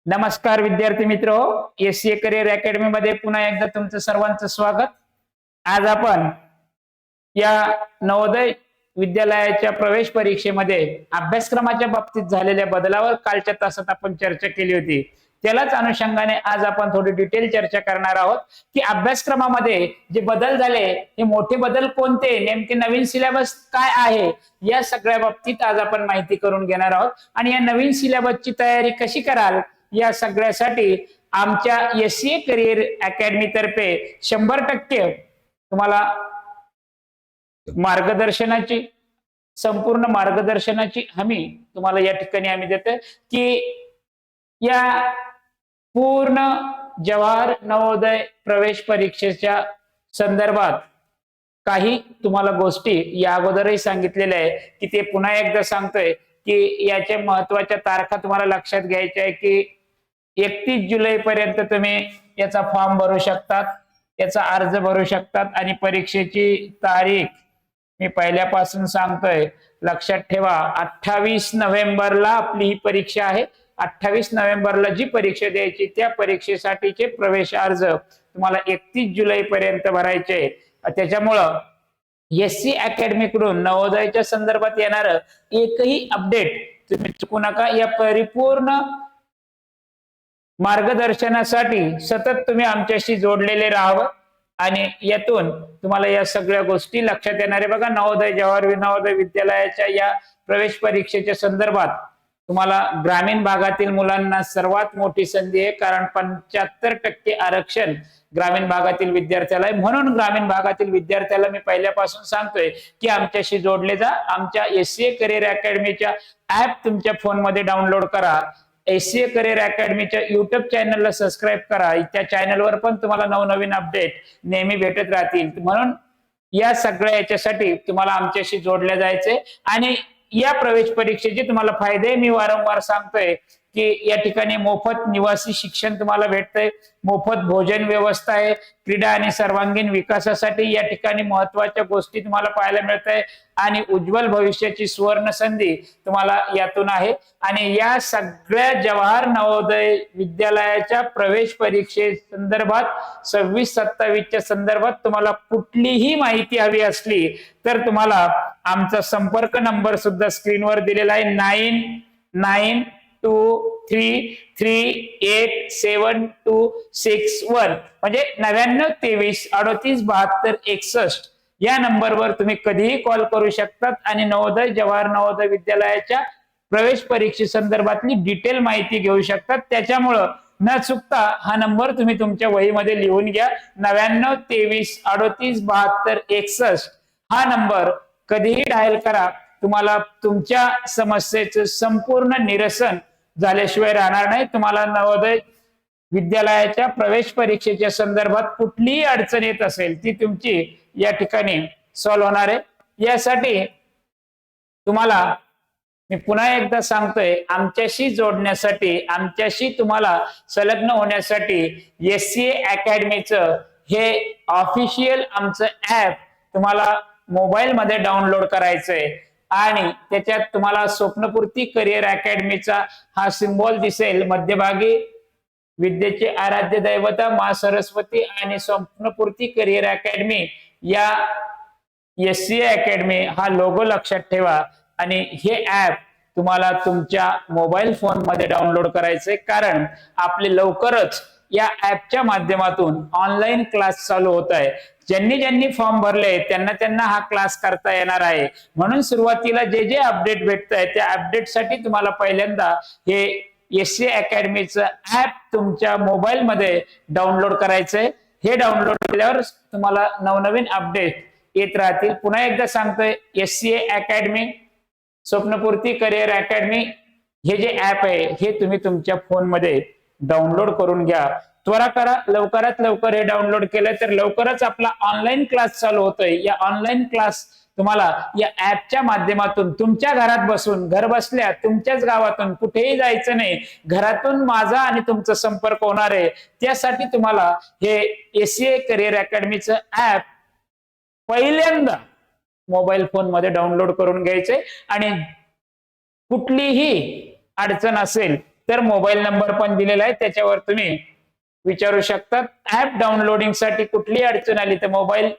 नमस्कार विद्यार्थी मित्र हो, एससीए करिअर अकॅडमी मध्ये पुन्हा एकदा तुमचं सर्वांचं स्वागत। आज आपण या नवोदय विद्यालयाच्या प्रवेश परीक्षेमध्ये अभ्यासक्रमाच्या बाबतीत झालेल्या बदलावर कालच्या तासात आपण चर्चा केली होती। त्यालाच अनुषंगाने आज आपण थोडी डिटेल चर्चा करणार आहोत की अभ्यासक्रमामध्ये जे बदल झाले हे मोठे बदल कोणते, नेमके नवीन सिलेबस काय आहे, या सगळ्या बाबतीत आज आपण माहिती करून घेणार आहोत। आणि या नवीन सिलेबसची तयारी कशी कराल या सगळ्यासाठी आमच्या एससीए करिअर अकॅडमी तर्फे 100% तुम्हाला मार्गदर्शनाची संपूर्ण मार्गदर्शनाची हमी तुम्हाला या ठिकाणी आम्ही देतो की या पूर्ण जवाहर नवोदय प्रवेश परीक्षेच्या संदर्भात काही तुम्हाला गोष्टी या अगोदरही सांगितलेल्या आहे की ते पुन्हा एकदा सांगतोय की याच्या महत्त्वाच्या तारखा तुम्हाला लक्षात घ्यायच्या आहे की 31 जुलै पर्यंत तुम्ही याचा फॉर्म भरू शकतात, याचा अर्ज भरू शकतात आणि परीक्षेची तारीख मी पहिल्यापासून सांगतोय लक्षात ठेवा 28 नोव्हेंबरला आपली ही परीक्षा आहे। 28 नोव्हेंबरला जी परीक्षा द्यायची त्या परीक्षेसाठीचे प्रवेश अर्ज तुम्हाला 31 जुलै पर्यंत भरायचे। त्याच्यामुळं एससी अकॅडमी कडून नवोदयाच्या संदर्भात येणार एकही अपडेट तुम्ही चुकू नका। या परिपूर्ण मार्गदर्शनासाठी सतत तुम्ही आमच्याशी जोडलेले राहावं आणि यातून तुम्हाला या सगळ्या गोष्टी लक्षात येणार आहे। बघा, नवोदय जवाहर नवोदय विद्यालयाच्या या प्रवेश परीक्षेच्या संदर्भात तुम्हाला ग्रामीण भागातील मुलांना सर्वात मोठी संधी आहे, कारण 75% आरक्षण ग्रामीण भागातील विद्यार्थ्याला आहे। म्हणून ग्रामीण भागातील विद्यार्थ्याला मी पहिल्यापासून सांगतोय की आमच्याशी जोडले जा। आमच्या एससीए करिअर अकॅडमीच्या ऍप तुमच्या फोनमध्ये डाउनलोड करा। एससीए करिअर अकॅडमीच्या युट्यूब चॅनलला सबस्क्राईब करा। त्या चॅनलवर पण तुम्हाला नवनवीन अपडेट नेहमी भेटत राहतील। म्हणून या सगळ्या याच्यासाठी तुम्हाला आमच्याशी जोडल्या जायचे आणि या प्रवेश परीक्षेचे तुम्हाला फायदे मी वारंवार सांगतोय की या ठिकाणी मोफत निवासी शिक्षण तुम्हाला भेटतंय, मोफत भोजन व्यवस्था आहे, क्रीडा आणि सर्वांगीण विकासासाठी या ठिकाणी महत्त्वाच्या गोष्टी तुम्हाला पाहायला मिळतंय आणि उज्ज्वल भविष्याची सुवर्ण संधी तुम्हाला यातून आहे। आणि या सगळ्या जवाहर नवोदय विद्यालयाच्या प्रवेश परीक्षे संदर्भात 26-27 च्या संदर्भात तुम्हाला कुठलीही माहिती हवी असली तर तुम्हाला आमचा संपर्क नंबर सुद्धा स्क्रीनवर दिलेला आहे 9923387261 म्हणजे 9923387261 या नंबरवर तुम्ही कधीही कॉल करू शकतात आणि नवोदय जवाहर नवोदय विद्यालयाच्या प्रवेश परीक्षे संदर्भातली डिटेल माहिती घेऊ शकतात। त्याच्यामुळं न चुकता हा नंबर तुम्ही तुमच्या वहीमध्ये लिहून घ्या। 9923387261 हा नंबर कधीही डायल करा, तुम्हाला तुमच्या समस्येचं संपूर्ण निरसन झाल्याशिवाय राहणार नाही। तुम्हाला नवोदय विद्यालयाच्या प्रवेश परीक्षेच्या संदर्भात कुठलीही अडचण येत असेल ती तुमची या ठिकाणी सॉल्व्ह होणार आहे। यासाठी तुम्हाला मी पुन्हा एकदा सांगतोय, आमच्याशी जोडण्यासाठी, आमच्याशी तुम्हाला संलग्न होण्यासाठी एससीए अकॅडमीचं हे ऑफिशियल आमचं ऍप तुम्हाला मोबाईल मध्ये डाउनलोड करायचंय आणि त्याच्यात तुम्हाला स्वप्नपूर्ती करिअर अकॅडमीचा हा सिम्बॉल दिसेल मध्यभागी। विद्येचे आराध्य दैवता मां सरस्वती आणि स्वप्नपूर्ती करिअर अकॅडमी या एससीए अकॅडमी हा लोगो लक्षात ठेवा आणि हे ऍप तुम्हाला तुमच्या मोबाईल फोन मध्ये डाउनलोड करायचंय, कारण आपले लवकरच या ऍपच्या माध्यमातून ऑनलाईन क्लास चालू होत आहे। ज्यांनी फॉर्म भरले त्यांना हा क्लास करता येणार आहे। म्हणून सुरुवातीला जे अपडेट भेटत आहे त्या अपडेटसाठी तुम्हाला पहिल्यांदा हे एससीए अकॅडमीचं ऍप तुमच्या मोबाईल मध्ये डाउनलोड करायचंय। हे डाउनलोड केल्यावर तुम्हाला नवनवीन अपडेट येत राहतील। पुन्हा एकदा सांगतोय, एससीए अकॅडमी स्वप्नपूर्ती करिअर अकॅडमी हे जे ऍप आहे हे तुम्ही तुमच्या फोन मध्ये डाउनलोड करून घ्या। त्वरा करा, लवकरात लवकर हे डाउनलोड केलं तर लवकरच आपला ऑनलाईन क्लास चालू होतोय। या ऑनलाईन क्लास तुम्हाला या ऍपच्या माध्यमातून तुमच्या घरात बसून, घर बसल्या तुमच्याच गावातून, कुठेही जायचं नाही, घरातून माझा आणि तुमचा संपर्क होणार आहे। त्यासाठी तुम्हाला हे एससीए करिअर अकॅडमीचं ऍप पहिल्यांदा मोबाईल फोन मध्ये डाउनलोड करून घ्यायचे आणि कुठलीही अडचण असेल तर मोबाईल नंबर पण दिलेला आहे, त्याच्यावर तुम्ही विचारू शकतात. ऍप डाउनलोडिंग साठी कुठली अडचण आली तर मोबाईल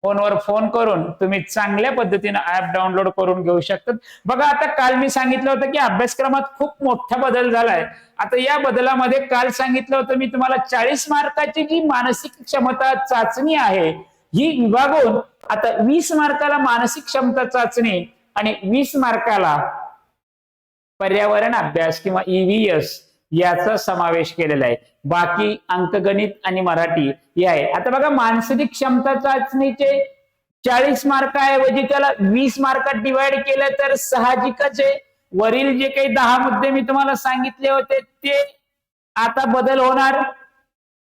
फोनवर फोन करून तुम्ही चांगल्या पद्धतीने ऍप डाउनलोड करून घेऊ शकतात. बघा, आता काल मी सांगितलं होतं की अभ्यासक्रमात खूप मोठा बदल झालाय. आता या बदलामध्ये काल सांगितलं होतं मी तुम्हाला 40 मार्काची जी मानसिक क्षमता चाचणी आहे ही विभागून आता 20 मार्काला मानसिक क्षमता चाचणी आणि 20 मार्काला पर्यावरण अभ्यास किंवा ईव्हीएस याचा समावेश केलेला आहे. बाकी अंकगणित आणि मराठी हे आहे. आता बघा, मानसिक क्षमता चाचणीचे 40 मार्काऐवजी त्याला 20 मार्कात डिवाइड केलं तर साहजिकच आहे वरील जे काही 10 मुद्दे मी तुम्हाला सांगितले होते ते आता बदल होणार.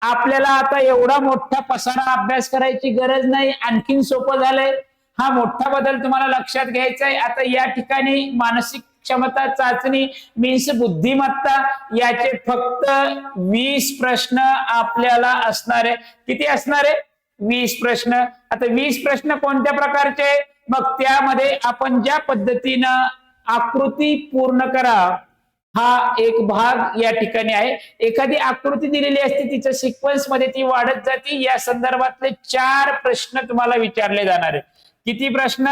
आपल्याला आता एवढा मोठा पसारा अभ्यास करायची गरज नाही, आणखीन सोपं झालंय. हा मोठा बदल तुम्हाला लक्षात घ्यायचा आहे. आता या ठिकाणी मानसिक क्षमता चाचणी मीन्स बुद्धिमत्ता याचे फक्त 20 प्रश्न आपल्याला असणार आहे. किती असणार आहे? 20 प्रश्न. आता 20 प्रश्न कोणत्या प्रकारचे? मग त्यामध्ये आपण ज्या पद्धतीनं आकृती पूर्ण करा हा एक भाग या ठिकाणी आहे. एखादी आकृती दिलेली असते, तिच्या सिक्वेन्स मध्ये ती वाढत जाते. या संदर्भातले 4 प्रश्न तुम्हाला विचारले जाणार आहे. किती प्रश्न?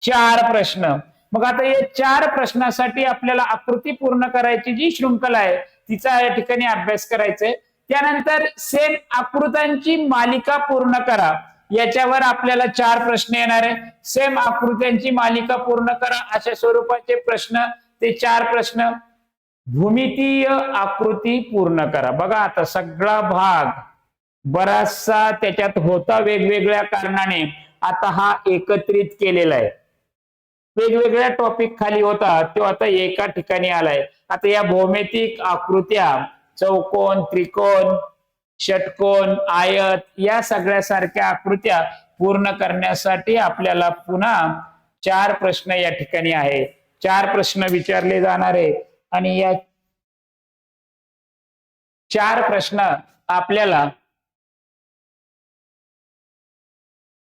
4 प्रश्न. मग आता या 4 प्रश्नासाठी आपल्याला आकृती पूर्ण करायची जी शृंखला आहे तिचा या ठिकाणी अभ्यास करायचा आहे. त्यानंतर सेम आकृत्यांची मालिका पूर्ण करा, याच्यावर आपल्याला 4 प्रश्न येणार आहे. सेम आकृत्यांची मालिका पूर्ण करा अशा स्वरूपाचे प्रश्न, ते 4 प्रश्न. भूमितीय आकृती पूर्ण करा. बघा, आता सगळा भाग बराचसा त्याच्यात होता वेगवेगळ्या कारणाने आता हा एकत्रित केलेला आहे. वेगवेगळ्या टॉपिक खाली होता तो आता एका ठिकाणी आलाय. आता या भौमितिक आकृत्या चौकोन, त्रिकोण, षटकोन, आयत या सगळ्या सारख्या आकृत्या पूर्ण करण्यासाठी आपल्याला पुन्हा 4 प्रश्न या ठिकाणी आहे. 4 प्रश्न विचारले जाणार आहे आणि या 4 प्रश्न आपल्याला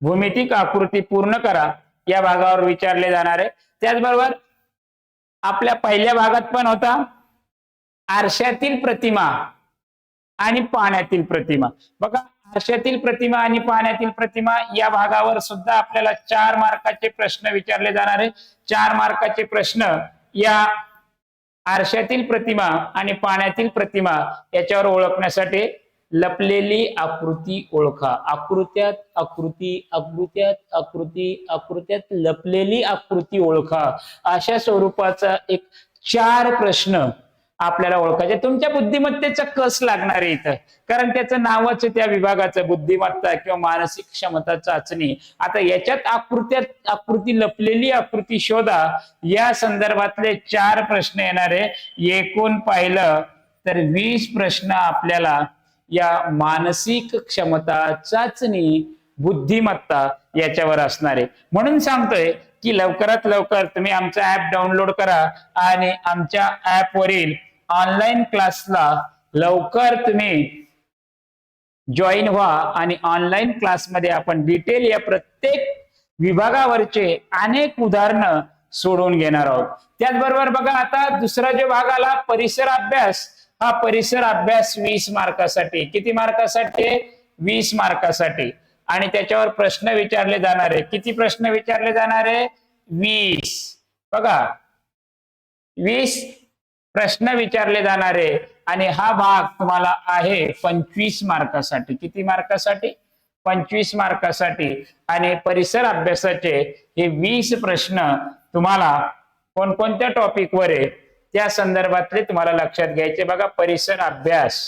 भूमितिक आकृती पूर्ण करा या भागावर विचारले जाणार आहे. त्याचबरोबर आपल्या पहिल्या भागात पण होता आरशातील प्रतिमा आणि पाण्यातील प्रतिमा. बघा, आरशातील प्रतिमा आणि पाण्यातील प्रतिमा या भागावर सुद्धा आपल्याला 4 मार्काचे प्रश्न विचारले जाणार आहे. 4 मार्काचे प्रश्न या आरशातील प्रतिमा आणि पाण्यातील प्रतिमा याच्यावर ओळखण्यासाठी लपलेली आकृती ओळखा. आकृत्यात आकृती, आकृत्यात आकृती, आकृत्यात लपलेली आकृती ओळखा अशा स्वरूपाचा एक 4 प्रश्न आपल्याला ओळखायचे. तुमच्या बुद्धिमत्तेचा कस लागणार आहे इथं, कारण त्याचं नावच त्या विभागाचं बुद्धिमत्ता किंवा मानसिक क्षमता चाचणी. आता याच्यात आकृत्यात आकृती, लपलेली आकृती शोधा या संदर्भातले 4 प्रश्न येणार आहे. एकूण पाहिलं तर 20 प्रश्न आपल्याला या मानसिक क्षमता चाचणी, बुद्धिमत्ता याच्यावर असणार आहे. म्हणून सांगतोय की लवकरात लवकर तुम्ही आमचा ऍप डाउनलोड करा आणि आमच्या ऍप वरील ऑनलाईन क्लासला लवकर तुम्ही जॉईन व्हा आणि ऑनलाईन क्लासमध्ये आपण डिटेल या प्रत्येक विभागावरचे अनेक उदाहरणं सोडवून घेणार आहोत. त्याचबरोबर बघा, आता दुसरा जो भाग आला परिसर अभ्यास. हा परिसर अभ्यास 20 मार्कासाठी. किती मार्कासाठी? 20 मार्कासाठी. आणि त्याच्यावर प्रश्न विचारले जाणार आहे. किती प्रश्न विचारले जाणार आहे? 20. बघा, 20 प्रश्न विचारले जाणार आहे आणि हा भाग तुम्हाला आहे 25 मार्कासाठी. किती मार्कासाठी? 25 मार्कासाठी. आणि परिसर अभ्यासाचे हे 20 प्रश्न तुम्हाला कोणकोणत्या टॉपिकवर आहे त्या संदर्भातले तुम्हाला लक्षात घ्यायचे. बघा, परिसर अभ्यास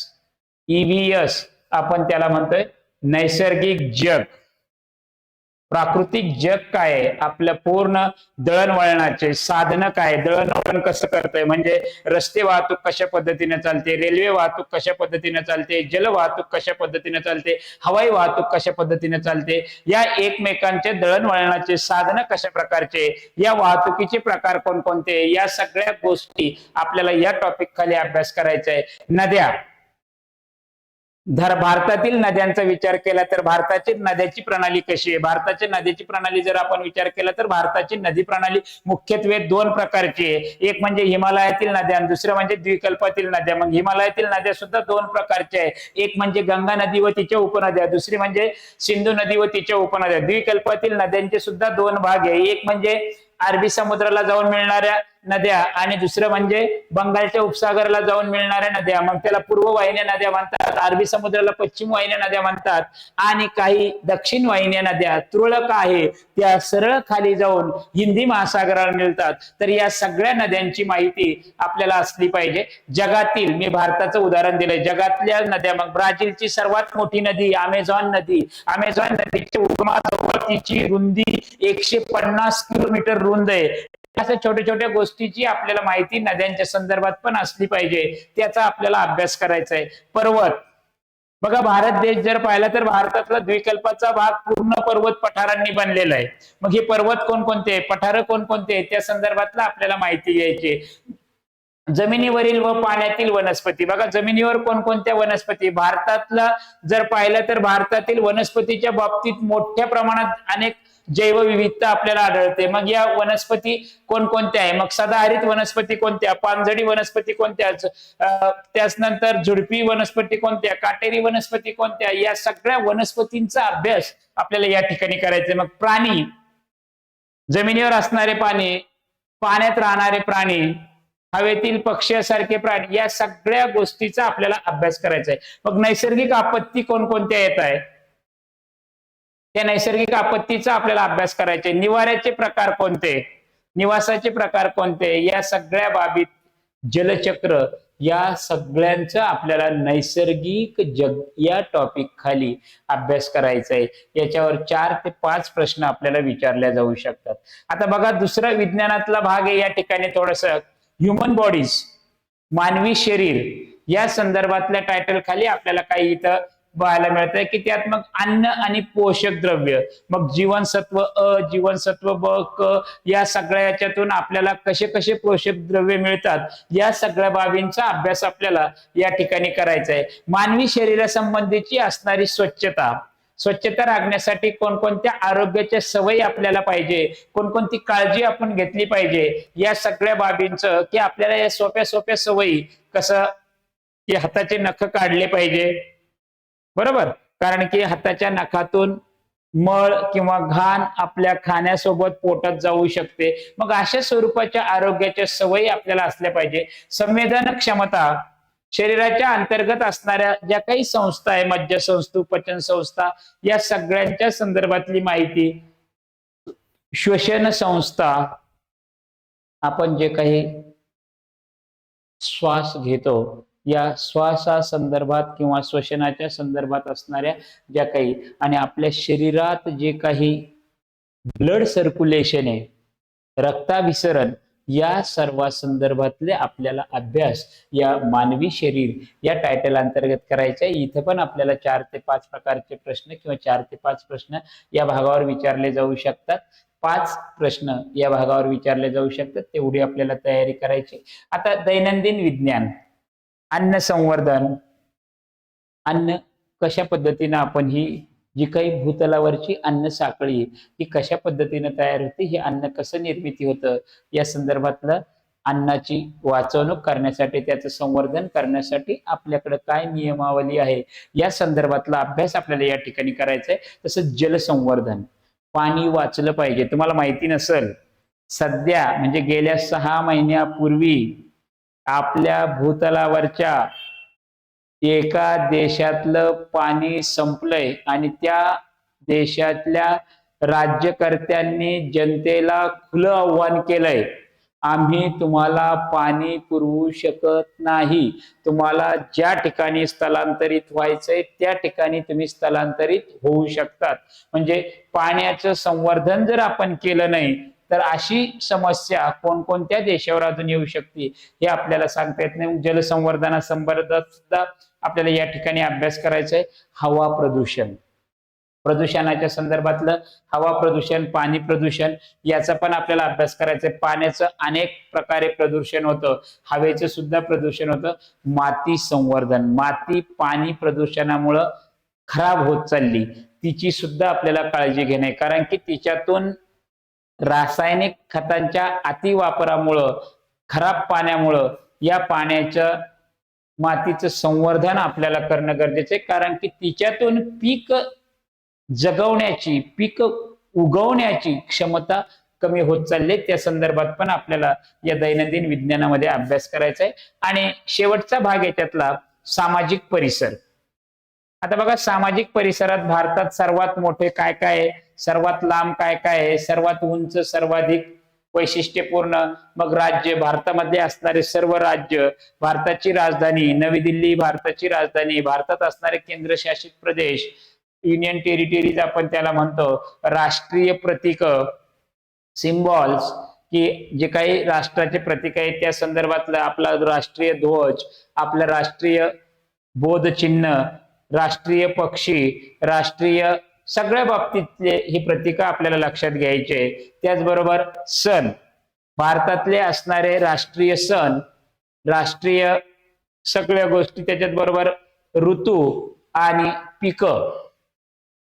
ईव्हीएस आपण त्याला म्हणतोय. नैसर्गिक जग, प्राकृतिक जग काय आहे, आपलं पूर्ण दळणवळणाचे साधनं काय, दळणवळण कसं करतंय, म्हणजे रस्ते वाहतूक कशा पद्धतीने चालते, रेल्वे वाहतूक कशा पद्धतीने चालते, जल वाहतूक कशा पद्धतीने चालते, हवाई वाहतूक कशा पद्धतीने चालते, या एकमेकांचे दळणवळणाचे साधनं कशा प्रकारचे, या वाहतुकीचे प्रकार कोणकोणते, या सगळ्या गोष्टी आपल्याला या टॉपिक खाली अभ्यास करायचा आहे. नद्या, भारतातील नद्यांचा विचार केला तर भारताची नद्याची प्रणाली कशी आहे? भारताच्या नद्याची प्रणाली जर आपण विचार केला तर भारताची नदी प्रणाली मुख्यत्वे दोन प्रकारची आहे. एक म्हणजे हिमालयातील नद्या आणि दुसरं म्हणजे द्वीपकल्पातील नद्या. मग हिमालयातील नद्या सुद्धा दोन प्रकारच्या आहे. एक म्हणजे गंगा नदी व तिच्या उपनद्या, दुसरी म्हणजे सिंधू नदी व तिच्या उपनद्या. द्वीपकल्पातील नद्यांचे सुद्धा दोन भाग आहे. एक म्हणजे अरबी समुद्राला जाऊन मिळणाऱ्या नद्या आणि दुसरं म्हणजे बंगालच्या उपसागराला जाऊन मिळणाऱ्या नद्या. मग त्याला पूर्व वाहिन्या नद्या म्हणतात, अरबी समुद्राला पश्चिम वाहिन्या नद्या म्हणतात आणि काही दक्षिण वाहिन्या नद्या तुरळक आहे त्या सरळ खाली जाऊन हिंदी महासागराला मिळतात. तर या सगळ्या नद्यांची माहिती आपल्याला असली पाहिजे. जगातील, मी भारताचं उदाहरण दिलंय, जगातल्या नद्या, मग ब्राझीलची सर्वात मोठी नदी अमेझॉन नदी. अमेझॉन नदीच्या उगमाजवळ तिची रुंदी 150 किलोमीटर रुंद आहे. अशा छोट्या छोट्या गोष्टीची आपल्याला माहिती नद्यांच्या संदर्भात पण असली पाहिजे, त्याचा आपल्याला अभ्यास करायचा आहे. पर्वत, बघा भारत देश जर पाहिला तर भारतातला द्वीपकल्पाचा भाग पूर्ण पर्वत पठारांनी बनलेला आहे. मग हे पर्वत कोणकोणते, पठार कोणकोणते, त्या संदर्भातला आपल्याला माहिती घ्यायची. जमिनीवरील व पाण्यातील वनस्पती, बघा जमिनीवर कोणकोणत्या वनस्पती, भारतातला जर पाहिलं तर भारतातील वनस्पतीच्या बाबतीत मोठ्या प्रमाणात अनेक जैवविविधता आपल्याला आढळते. मग या वनस्पती कोणकोणत्या आहे? मग सदाहरित वनस्पती कोणत्या, पानझडी वनस्पती कोणत्या, त्याचनंतर झुडपी वनस्पती कोणत्या, काटेरी वनस्पती कोणत्या, या सगळ्या वनस्पतींचा अभ्यास आपल्याला या ठिकाणी करायचा. मग प्राणी, जमिनीवर असणारे प्राणी, पाण्यात राहणारे प्राणी, हवेतील पक्ष्यासारखे प्राणी, या सगळ्या गोष्टीचा आपल्याला अभ्यास करायचा आहे. मग नैसर्गिक आपत्ती कोणकोणत्या येत आहे, त्या नैसर्गिक आपत्तीचा आपल्याला अभ्यास करायचा आहे. निवाऱ्याचे प्रकार कोणते, निवासाचे प्रकार कोणते, या सगळ्या बाबीत जलचक्र, या सगळ्यांचा आपल्याला नैसर्गिक जग या टॉपिक खाली अभ्यास करायचा आहे. याच्यावर 4 ते 5 प्रश्न आपल्याला विचारले जाऊ शकतात. आता बघा दुसरा विज्ञानातला भाग आहे या ठिकाणी थोडस ह्युमन बॉडीज, मानवी शरीर, या संदर्भातल्या टायटल खाली आपल्याला काही इथं पाहायला मिळतंय की त्यात मग अन्न आणि पोषक द्रव्य, मग जीवनसत्व अ, जीवनसत्व ब, क, या सगळ्या याच्यातून आपल्याला कसे कसे पोषक द्रव्य मिळतात, या सगळ्या बाबींचा अभ्यास आपल्याला या ठिकाणी करायचा आहे. मानवी शरीरासंबंधीची असणारी स्वच्छता, स्वच्छता राखण्यासाठी कोणकोणत्या आरोग्याच्या सवयी आपल्याला पाहिजे, कोणकोणती काळजी आपण घेतली पाहिजे, या सगळ्या बाबींचं की आपल्याला या सोप्या सोप्या सवयी, कसं की हाताचे नख काढले पाहिजे, बरोबर, कारण की हाताच्या नखातून मळ किंवा घाण आपल्या खाण्यासोबत पोटात जाऊ शकते. मग अशा स्वरूपाच्या आरोग्याच्या सवयी आपल्याला असल्या पाहिजे. संवेदन क्षमता, शरीराच्या अंतर्गत असणाऱ्या ज्या काही संस्था आहे, मज्जासंस्था, पचन संस्था, या सगळ्यांच्या संदर्भातली माहिती. श्वसन संस्था, आपण जे काही श्वास घेतो या श्वासासंदर्भात किंवा श्वसनाच्या संदर्भात असणाऱ्या ज्या काही, आणि आपल्या शरीरात जे काही ब्लड सर्क्युलेशन आहे, रक्ताभिसरण, या सर्व संदर्भातले आपल्याला अभ्यास या मानवी शरीर या टायटल अंतर्गत करायचे आहे. इथं पण आपल्याला 4 ते 5 प्रकारचे प्रश्न किंवा 4 ते 5 प्रश्न या भागावर विचारले जाऊ शकतात. 5 प्रश्न या भागावर विचारले जाऊ शकतात, तेवढी आपल्याला तयारी करायची. आता दैनंदिन विज्ञान, अन्न संवर्धन, अन्न कशा पद्धतीने आपण ही जी काही भूतलावरची अन्न साखळी ही कशा पद्धतीने तयार होते, हे अन्न कसं निर्मिती होतं, या संदर्भातलं अन्नाची वाचवणूक करण्यासाठी, त्याचं संवर्धन करण्यासाठी आपल्याकडे काय नियमावली आहे, या संदर्भातला अभ्यास आपल्याला या ठिकाणी करायचा आहे. तसंच जलसंवर्धन, पाणी वाचलं पाहिजे. तुम्हाला माहिती नसेल, सध्या म्हणजे गेल्या 6 महिन्यापूर्वी आपल्या भूतलावरच्या एका देशातलं पाणी संपलंय आणि त्या देशातल्या राज्यकर्त्यांनी जनतेला खुलं आव्हान केलंय, आम्ही तुम्हाला पाणी पुरवू शकत नाही, तुम्हाला ज्या ठिकाणी स्थलांतरित व्हायचंय त्या ठिकाणी तुम्ही स्थलांतरित होऊ शकतात. म्हणजे पाण्याचं संवर्धन जर आपण केलं नाही तर अशी समस्या कोणकोणत्या देशावर अजून येऊ शकते हे आपल्याला सांगता येत नाही. जलसंवर्धनासंदर्भात सुद्धा आपल्याला या ठिकाणी अभ्यास करायचा आहे. हवा प्रदूषण, प्रदूषणाच्या संदर्भातलं हवा प्रदूषण, पाणी प्रदूषण याचा पण आपल्याला अभ्यास करायचा आहे. पाण्याचं अनेक प्रकारे प्रदूषण होतं, हवेचं सुद्धा प्रदूषण होतं. माती संवर्धन, माती पाणी प्रदूषणामुळं खराब होत चालली, तिची सुद्धा आपल्याला काळजी घेणे, कारण की तिच्यातून रासायनिक खतांच्या अतिवापरामुळं, खराब पाण्यामुळं या पाण्याचं मातीचं संवर्धन आपल्याला करणं गरजेचं आहे, कारण की तिच्यातून पीक जगवण्याची, पीक उगवण्याची क्षमता कमी होत चालली. त्या संदर्भात पण आपल्याला या दैनंदिन विज्ञानामध्ये अभ्यास करायचा आहे. आणि शेवटचा भाग आहे त्यातला सामाजिक परिसर. आता बघा, सामाजिक परिसरात भारतात सर्वात मोठे काय काय आहे, सर्वात लांब काय काय आहे, सर्वात उंच, सर्वाधिक वैशिष्ट्यपूर्ण, मग राज्य, भारतामध्ये असणारे सर्व राज्य, भारताची राजधानी नवी दिल्ली, भारताची राजधानी, भारतात असणारे केंद्रशासित प्रदेश, युनियन टेरिटरीज आपण त्याला म्हणतो, राष्ट्रीय प्रतीक, सिम्बॉल्स, की जे काही राष्ट्राचे प्रतीक आहेत त्या संदर्भातलं आपला राष्ट्रीय ध्वज, आपलं राष्ट्रीय बोधचिन्ह, राष्ट्रीय पक्षी, राष्ट्रीय सगळ्या बाबतीतले ही प्रतीक आपल्याला लक्षात घ्यायचे. त्याचबरोबर सण, भारतातले असणारे राष्ट्रीय सण, राष्ट्रीय सगळ्या गोष्टी, त्याच्यात बरोबर ऋतू आणि पिकं.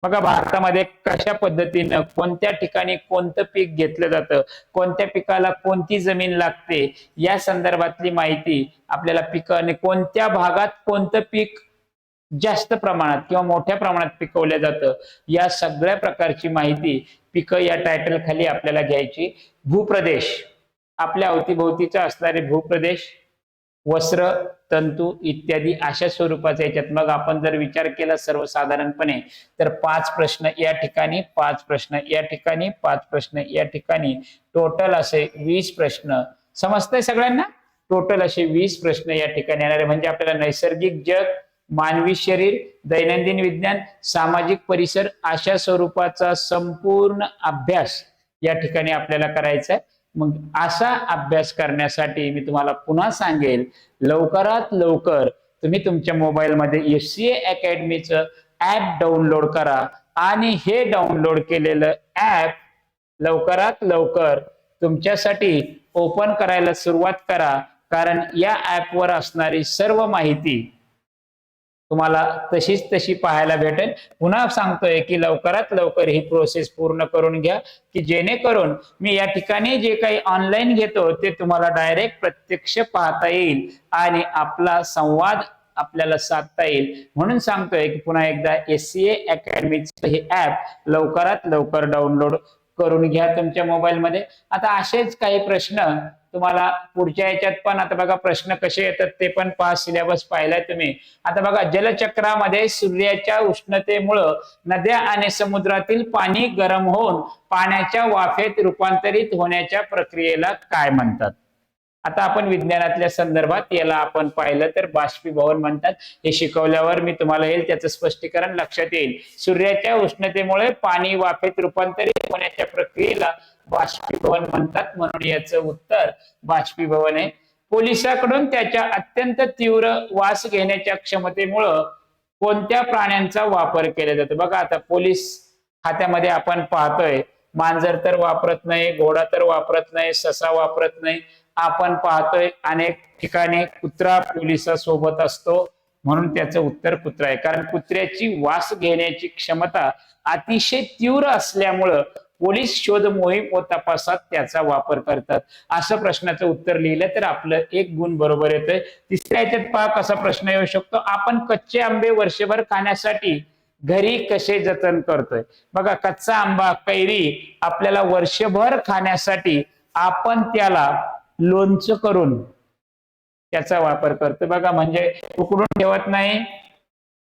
बघा, भारतामध्ये कशा पद्धतीनं कोणत्या ठिकाणी कोणतं पीक घेतलं जातं, कोणत्या पिकाला कोणती जमीन लागते, या संदर्भातली माहिती आपल्याला, पिकं आणि कोणत्या भागात कोणतं पीक जास्त प्रमाणात किंवा मोठ्या प्रमाणात पिकवलं जातं, या सगळ्या प्रकारची माहिती पिकं या टायटल खाली आपल्याला घ्यायची. भूप्रदेश, आपल्या अवतीभोवतीचा असणारे भूप्रदेश, वस्त्र, तंतू इत्यादी अशा स्वरूपाचे याच्यात. मग आपण जर विचार केला सर्वसाधारणपणे तर 5 प्रश्न या ठिकाणी, 5 प्रश्न या ठिकाणी, 5 प्रश्न या ठिकाणी, टोटल असे 20 प्रश्न. समजतंय सगळ्यांना? टोटल असे 20 प्रश्न या ठिकाणी येणारे. म्हणजे आपल्याला नैसर्गिक जग, मानवी शरीर, दैनंदिन विज्ञान, सामाजिक परिसर अशा स्वरूपाचा संपूर्ण अभ्यास या ठिकाणी आपल्याला करायचा आहे. मग असा अभ्यास करण्यासाठी मी तुम्हाला पुन्हा सांगेल, लवकरात लवकर तुम्ही तुमच्या मोबाईलमध्ये एससीए अकॅडमीचं ऍप डाउनलोड करा आणि हे डाउनलोड केलेलं ऍप लवकरात लवकर तुमच्यासाठी ओपन करायला सुरुवात करा, कारण या ऍपवर असणारी सर्व माहिती तुम्हाला तशीच तशी पाहायला भेटेल. पुन्हा सांगतोय की लवकरात लवकर ही प्रोसेस पूर्ण करून घ्या, की जेणेकरून मी या ठिकाणी जे काही ऑनलाईन घेतो ते तुम्हाला डायरेक्ट प्रत्यक्ष पाहता येईल आणि आपला संवाद आपल्याला साधता येईल. म्हणून सांगतोय की पुन्हा एकदा एससीए अकॅडमीचं हे ऍप लवकरात लवकर डाउनलोड करून घ्या तुमच्या मोबाईलमध्ये. आता असेच काही प्रश्न तुम्हाला पुढच्या याच्यात पण, आता बघा प्रश्न कसे येतात ते पण पहा, सिलेबस पाहिलाय तुम्ही. आता बघा, जलचक्रामध्ये सूर्याच्या उष्णतेमुळं नद्या आणि समुद्रातील पाणी गरम होऊन पाण्याच्या वाफेत रूपांतरित होण्याच्या प्रक्रियेला काय म्हणतात? आता आपण विज्ञानातल्या संदर्भात याला आपण पाहिलं तर बाष्पीभवन म्हणतात. हे शिकवल्यावर मी तुम्हाला येईल त्याचं स्पष्टीकरण लक्षात येईल. सूर्याच्या उष्णतेमुळे पाणी वाफेत रूपांतरित होण्याच्या प्रक्रियेला बाष्पीभवन म्हणतात, म्हणून याचं उत्तर बाष्पीभवन आहे. पोलिसाकडून त्याच्या अत्यंत तीव्र वास घेण्याच्या क्षमतेमुळं कोणत्या प्राण्यांचा वापर केला जातो? बघा, आता पोलीस खात्यामध्ये आपण पाहतोय, मांजर तर वापरत नाही, घोडा तर वापरत नाही, ससा वापरत नाही. आपण पाहतोय अनेक ठिकाणी कुत्रा पोलिसासोबत असतो, म्हणून त्याचं उत्तर कुत्रा आहे. कारण कुत्र्याची वास घेण्याची क्षमता अतिशय तीव्र असल्यामुळं पोलीस शोध मोहीम व तपासात त्याचा वापर करतात. असं प्रश्नाचं उत्तर लिहिलं तर आपलं 1 गुण बरोबर येतंय. तिसऱ्या याच्यात पहा कसा प्रश्न येऊ शकतो. आपण कच्चे आंबे वर्षभर खाण्यासाठी घरी कसे जतन करतोय? बघा, कच्चा आंबा, कैरी आपल्याला वर्षभर खाण्यासाठी आपण त्याला लोणचं करून त्याचा वापर करतो. बघा, म्हणजे उकडून ठेवत नाही,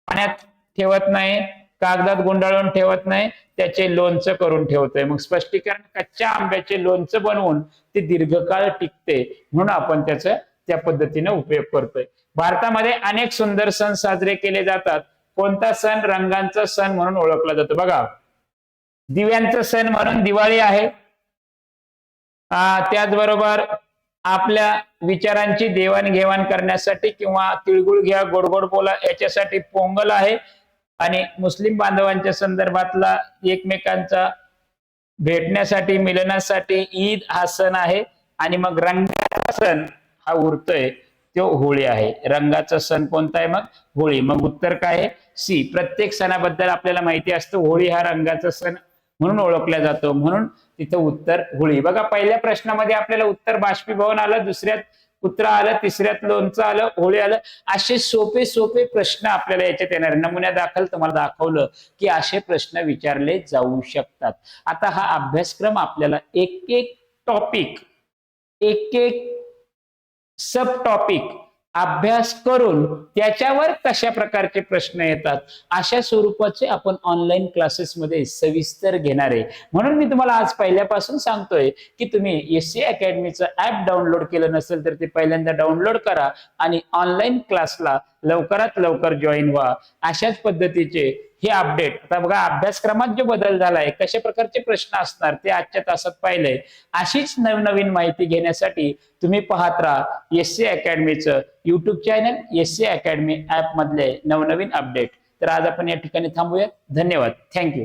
पाण्यात ठेवत नाही, कागदात गुंडाळून ठेवत नाही, त्याचे लोणचं करून ठेवतोय. मग स्पष्टीकरण, कच्च्या आंब्याचे लोणचं बनवून ते दीर्घकाळ टिकते, म्हणून आपण त्याचा त्या पद्धतीने उपयोग करतोय. भारतामध्ये अनेक सुंदर सण साजरे केले जातात. कोणता सण रंगांचा सण म्हणून ओळखला जातो? बघा, दिव्यांचा सण म्हणून दिवाळी आहे. त्याचबरोबर आपल्या विचारांची देवाणघेवाण करण्यासाठी किंवा तिळगुळ घ्या, गोड गोड बोला याच्यासाठी पोंगल आहे. आणि मुस्लिम बांधवांच्या संदर्भातला एकमेकांचा भेटण्यासाठी मिलनासाठी ईद हा सण आहे. आणि मग रंगाचा सण हा उरतोय तो होळी आहे. रंगाचा सण कोणता आहे? मग होळी. मग उत्तर काय आहे? सी. प्रत्येक सणाबद्दल आपल्याला माहिती असतं होळी हा रंगाचा सण म्हणून ओळखला जातो, म्हणून तिथं उत्तर होळी. बघा पहिल्या प्रश्नामध्ये आपल्याला उत्तर बाष्पीभवन आलं, दुसऱ्यात कुत्रा आलं, तिसऱ्यात लोणचं आलं, होळी आलं. असे सोपे सोपे प्रश्न आपल्याला याच्यात येणार. नमुन्या दाखल तुम्हाला दाखवलं की असे प्रश्न विचारले जाऊ शकतात. आता हा अभ्यासक्रम आपल्याला एक एक टॉपिक, एक एक सब टॉपिक अभ्यास करून त्याच्यावर कशा प्रकारचे प्रश्न येतात अशा स्वरूपाचे आपण ऑनलाईन क्लासेसमध्ये सविस्तर घेणार आहे. म्हणून मी तुम्हाला आज पहिल्यापासून सांगतोय की तुम्ही एससी अकॅडमीचं ऍप डाउनलोड केलं नसेल तर ते पहिल्यांदा डाउनलोड करा आणि ऑनलाईन क्लासला लवकरात लवकर जॉईन व्हा. अशाच पद्धतीचे हे अपडेट. आता बघा अभ्यासक्रमात जो बदल झालाय, कशा प्रकारचे प्रश्न असणार ते आजच्या तासात पाहिलंय. अशीच नवनवीन माहिती घेण्यासाठी तुम्ही पाहत राहा एससी अकॅडमीचं YouTube channel, SC academy app मधले नवनवीन अपडेट. तर आज आपण या ठिकाणी थांबूयात. धन्यवाद. थँक्यू.